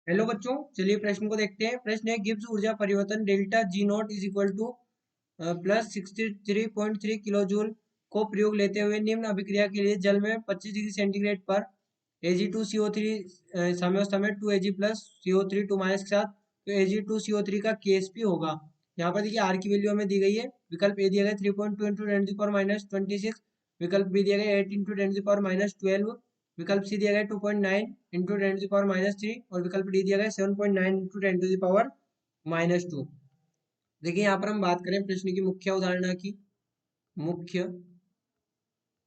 Hello बच्चों, चलिए प्रश्न को देखते हैं। प्रश्न है, गिब्स ऊर्जा परिवर्तन delta G naught is equal to +63.3 kilo joule को प्रयोग लेते हुए निम्न अभिक्रिया के लिए जल में 25 डिग्री सेंटीग्रेड पर Ag2CO3 साम्यावस्था में 2Ag प्लस CO3 2 माइनस के साथ तो Ag2CO3 का KSP होगा। यहाँ पर देखिए आर की वैल्यू हमें दी गई है। विकल्प ए दिया गया 3.2 इंटू 10⁻26, विकल्प बी दिया गया 8 इंटू 10⁻12, विकल्प सी दिया गया 2.9 इंटू 10⁻³ और विकल्प डी दिया गया 7.9 इंटू 10⁻²। देखिए यहाँ पर हम बात करें प्रश्न की मुख्य अवधारणा की। मुख्य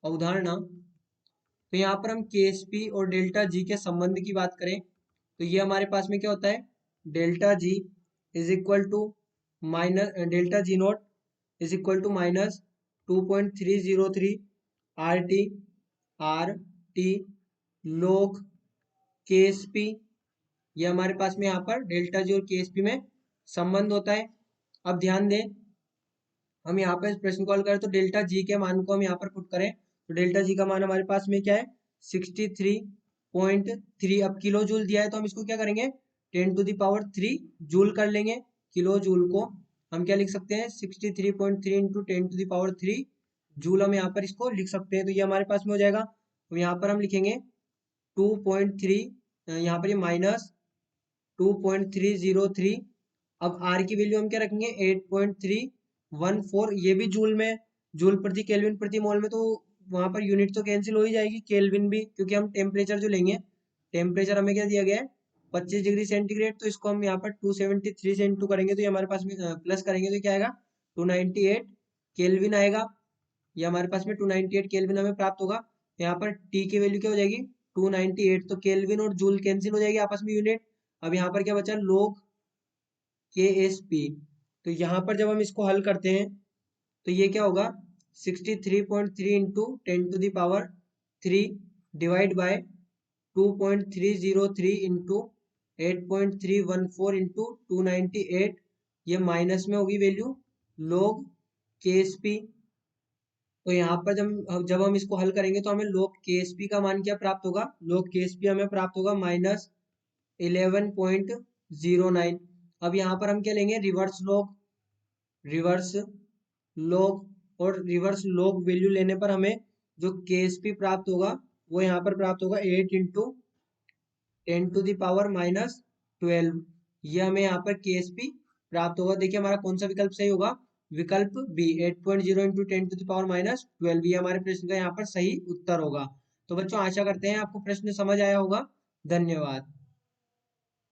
अवधारणा, तो यहाँ पर हम केएसपी और डेल्टा जी के संबंध की बात करें तो ये हमारे पास में क्या होता है, delta G is equal to minus delta G naught is equal to -2.303 R T log KSP. ये हमारे पास में यहाँ पर डेल्टा जी और केएसपी में संबंध होता है। अब ध्यान दें, हम यहाँ पे इस प्रश्न को हल करें तो डेल्टा जी के मान को हम यहाँ पर पुट करें तो डेल्टा जी का मान हमारे पास में क्या है, 63.3। अब किलो जूल दिया है तो हम इसको क्या करेंगे, 10⁻³ जूल कर लेंगे। किलो जूल को हम क्या लिख सकते हैं, 63.3 इंटू 10⁻³ जूल हम यहाँ पर इसको लिख सकते हैं। तो ये हमारे पास में हो जाएगा। तो यहाँ पर हम लिखेंगे 2.3, यहाँ पर ये -2.303। अब आर की वैल्यू हम क्या रखेंगे, 8.314। ये भी जूल में, जूल प्रति केल्विन प्रति मोल में, तो वहां पर यूनिट तो कैंसिल हो ही जाएगी, केल्विन भी, क्योंकि हम टेम्परेचर जो लेंगे, टेम्परेचर हमें क्या दिया गया है, 25 डिग्री सेंटीग्रेड। तो इसको हम यहाँ पर 273 से इंटू करेंगे तो ये हमारे पास में प्लस करेंगे तो क्या आएगा, 298 केल्विन आएगा। ये हमारे पास में 298 केल्विन हमें प्राप्त होगा। यहाँ पर टी की वैल्यू क्या हो जाएगी, 298। तो केल्विन और जूल कैंसिल हो जाएगी आपस में यूनिट। अब यहाँ पर क्या बचा, लोग के एस पी। तो यहाँ पर जब हम इसको हल करते हैं तो ये क्या होगा, 63.3 into 10⁻³ divide by 2.303 into 8.314 into 298। ये माइनस में होगी वैल्यू log के एस पी। तो यहाँ पर जब हम इसको हल करेंगे तो हमें log के एस पी का मान क्या प्राप्त होगा, log के एस पी हमें प्राप्त होगा -11.09। अब यहाँ पर हम क्या लेंगे, रिवर्स लॉग और रिवर्स लॉग वैल्यू लेने पर हमें जो केएसपी प्राप्त होगा वो यहाँ पर प्राप्त होगा 8 इंटू 10⁻−12। ये हमें यहाँ पर केएसपी प्राप्त होगा। देखिए हमारा कौन सा विकल्प सही होगा, विकल्प बी 8.0 इंटू 10⁻−12। ये हमारे प्रश्न का यहाँ पर सही उत्तर होगा। तो बच्चों आशा करते हैं आपको प्रश्न समझ आया होगा। धन्यवाद।